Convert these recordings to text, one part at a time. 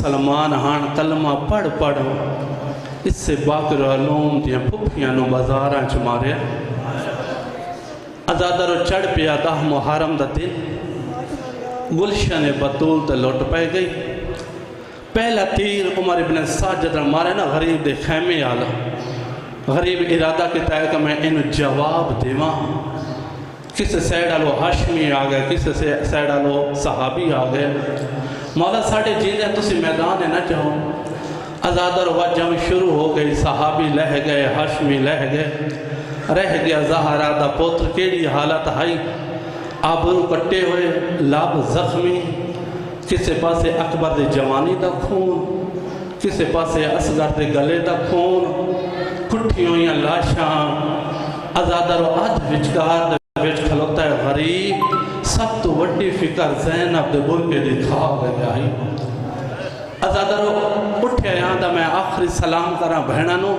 مسلمان ہان کلمہ پڑھ پڑھ اس سے باقر علوم دیا پھپیاں نو بازاراں چ ماریا ازادرو چڑھ پیا 10 محرم دا دن گلشن بطول تے لوٹ پہ گئی پہلا تیر عمر ابن ساجد مارے نا غریب دے خیمے آلا غریب ارادہ کیتا ہے کہ میں انو جواب دیواں کس سیڈ آلو ہاشمی آگئے کس سیڈ آلو صحابی آگئے مولا ساڑھے جیندے تسی میدان نہ چاہو ازادر وجہ میں شروع ہو گئی صحابی لہ گئے ہاشمی لہ گئے رہ گیا زہرہ دا پوتر کیڑی حالت ہائی آبرو کٹے ہوئے لاب زخمی کسے پاسے اکبر دے جوانی دا خون کسے پاسے اصغر دے گلے دا خون کھٹی ہوئیاں لاشاں ازادر و آدھ وچکار دے وچ کھلوتا ہے غریب سب تو وڈی فکر زینب دے بلکے دی کھا گئے آئی ازادر و اٹھے یہاں دا میں آخری سلام کراں بہنانو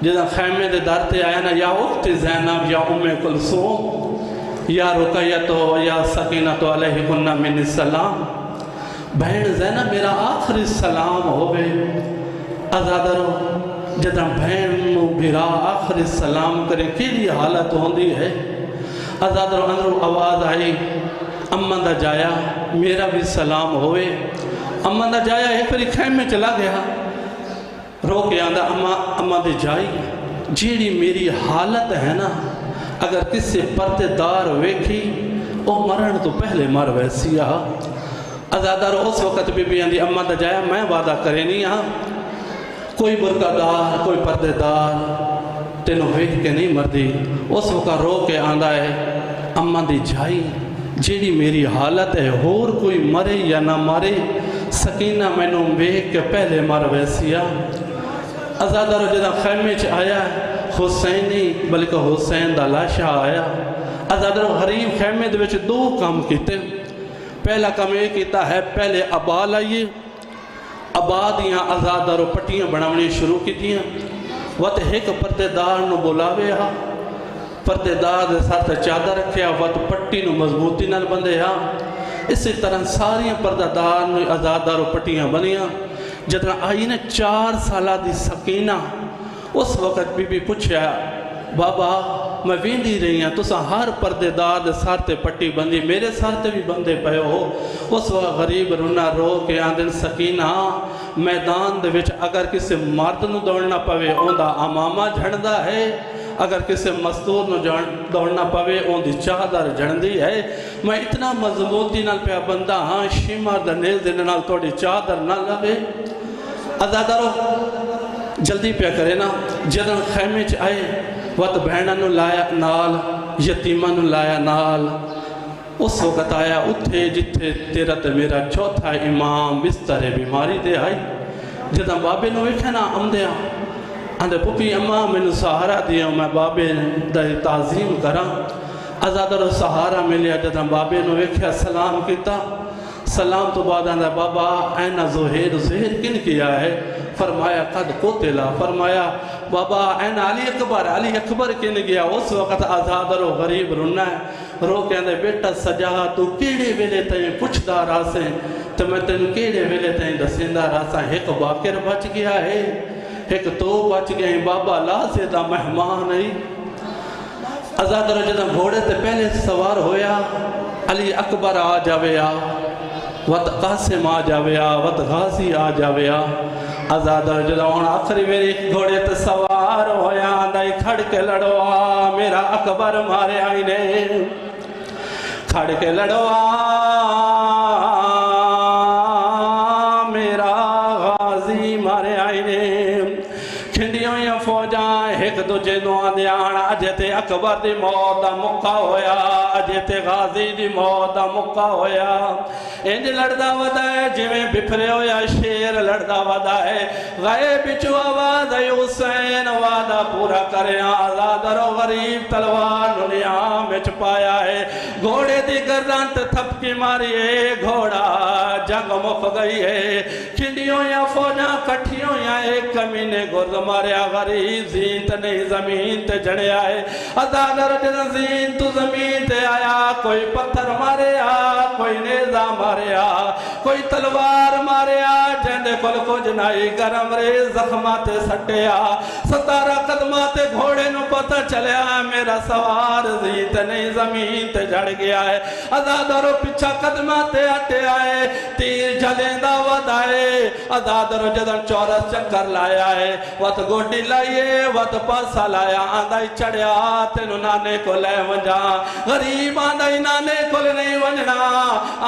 جدہ خیمے دے دارتے آیا نا یا اخت زینب یا ام کلثوم یا رقیتو یا سکینتو علیہ کنہ من السلام بہن زینب میرا آخری سلام ہوئے ازادرو جدہ بہن نو بھرا آخری سلام کرے کیلی حالت ہوندی ہے ازادرو اندرو آواز آئی امن دا جایا میرا بھی سلام ہوئے امن دا جایا ایک پری خیمے چلا گیا رو کے آندہ اماں دے جائی جیڑی میری حالت ہے نا اگر کس سے پردے دار ویکھی او مرن تو پہلے مر ویسی آ ازادار اس وقت بھی آندھی اماں دا جایا میں وعدہ کرے نہیں آ کوئی برقع دار کوئی پردے دار تینوں ویکھ کے نہیں مردی اس وقت رو کے آندہ ہے اماں دی جائی جیڑی میری حالت ہے اور کوئی مرے یا نہ مرے سکینہ میں نوں ویکھ کے پہلے مر ویسی آ ازادارو جدہ خیمے چ آیا حسینی بلکہ حسین دا لاشا آیا ازادارو غریب خیمے دے وچ 2 کام کیتے پہلا کام یہ کیتا ہے پہلے عبا لائیے عبا دیاں ازادارو پٹیاں بناونی شروع کی دیاں وقت ایک پردے دار نو بلاوے ہاں پردے دار دے ساتھ چادر رکھے ہاں وقت پٹی نو مضبوطی نال بندے ہاں اسی طرح ساری پردہ دار نو ازادارو پٹیاں بنیاں جدنا آئی نے 4 سالہ دی سکینہ اس وقت بی پوچھا بابا میں ویندی رہی ہیں تو سا ہر پردے دار دے سارتے پٹی بندی میرے سارتے بھی بندے پہے ہو اس وقت غریب رونا رو کے آندن سکینہ میدان دے وچ اگر کسی مرد نو دوڑنا پوے اوندہ امامہ جھڑدہ ہے اگر کسی مستور نو دوڑنا پوے اوندی چادر جھڑدی ہے میں اتنا مضبوطی نال پہ بندہ ہاں شیمار دا نیل دن نال توڑی چادر نہ لگے ازادارو جلدی پہ کرے نا جدن خیمے چ آئے وقت بہنہ نو لایا نال یتیمہ نو لایا نال اس وقت آیا اتھے جتھے تیرا تے میرا چوتھا امام بستر بیماری دے آئی جدن بابے نو ویکھے نا امدیا اندے پپی اماں میں نو سہارا دیا میں بابے دا تعظیم کرا ازادر سہارا ملیا جدن بابے نو ویکھے سلام کیتا سلام تو بعد آندہ بابا اینا زہیر کن کیا ہے فرمایا قد قتلا فرمایا بابا اینا علی اکبر کن گیا اس وقت آزادر و غریب رونا ہے رو کے اندے بیٹا سجا تو کیڑے ویلے تائیں پوچھدا راسیں تو میں تین کیڑے ویلے تائیں دسندہ راسیں ایک باکر بچ گیا ہے ایک تو بچ گیا ہے بابا لا سے دا مہمان نہیں آزادر جدہ گھوڑے تے پہلے سوار ہویا علی اکبر آ جاوے آ وقت قاسم آ جاوے آ وقت غازی آ جاوے آ آزادر جدہ ہونا آخری میری گھوڑے تے سوار ہویا آندائی کھڑ کے لڑو آ میرا اکبر مارے آئینے کھڑ کے لڑو آ میرا غازی مارے آئینے کھنڈیوں یا فوجاں ایک دو جنوں آدھے آنا اجھتے اکبر دی موت دا مکہ ہویا اجھتے غازی دی موت دا مکہ ہویا انج لڑدا ودا ہے جویں بپھرے ہویا شیر لڑدا ودا ہے غیب بچو آواز ہے حسین وعدہ پورا کرے آزادر و غریب تلوار نلیاں میں چھپایا ہے گھوڑے دی گردان تے تھپکی ماری ہے گھوڑا جنگ مک گئی ہے کھنڈیوں یا فوجاں کٹھیوں یا ایک کمینے گرد ماریا غریب زین تے نہیں زمین تے جڑے آئے ازادر جدن زین تو زمین تے آیا کوئی پتھر ماریا کوئی نیزہ ماریا کوئی تلوار ماریا جن کل کچھ نائی گرم رے زخمات سٹیا 17 قدمات گھوڑے نو پتہ چلیا میرا سوار زیت نہیں زمین تے جڑ گیا ہے ازادارو پچھا قدمات اٹے آئے تیر جلیں دا ود آئے ازادارو جدن چورس چکر لایا ہے وط گوڑی لائیے وط پاسا لایا آندائی چڑیا تینو نانے کو لے ونجا غریب آندائی نانے کو نہیں ونجنا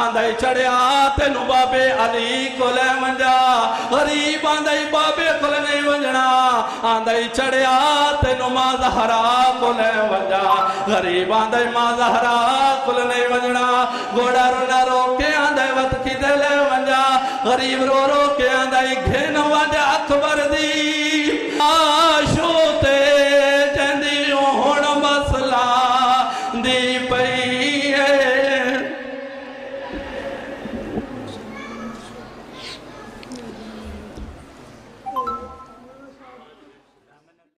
آندائی چڑیا تینو بابے علی کو لے ونجا غریب آندائی بابے کو نہیں ونجنا آندائی چڑیا تینو ماں زہرا کو لے ونجا غریب آندائی ماں زہرا کو نہیں ونجنا گوڑا رونا رو کے آندائی وط کی دے لے ونجا غریب رو رو کے آندائی گھین ونجا اکبر دی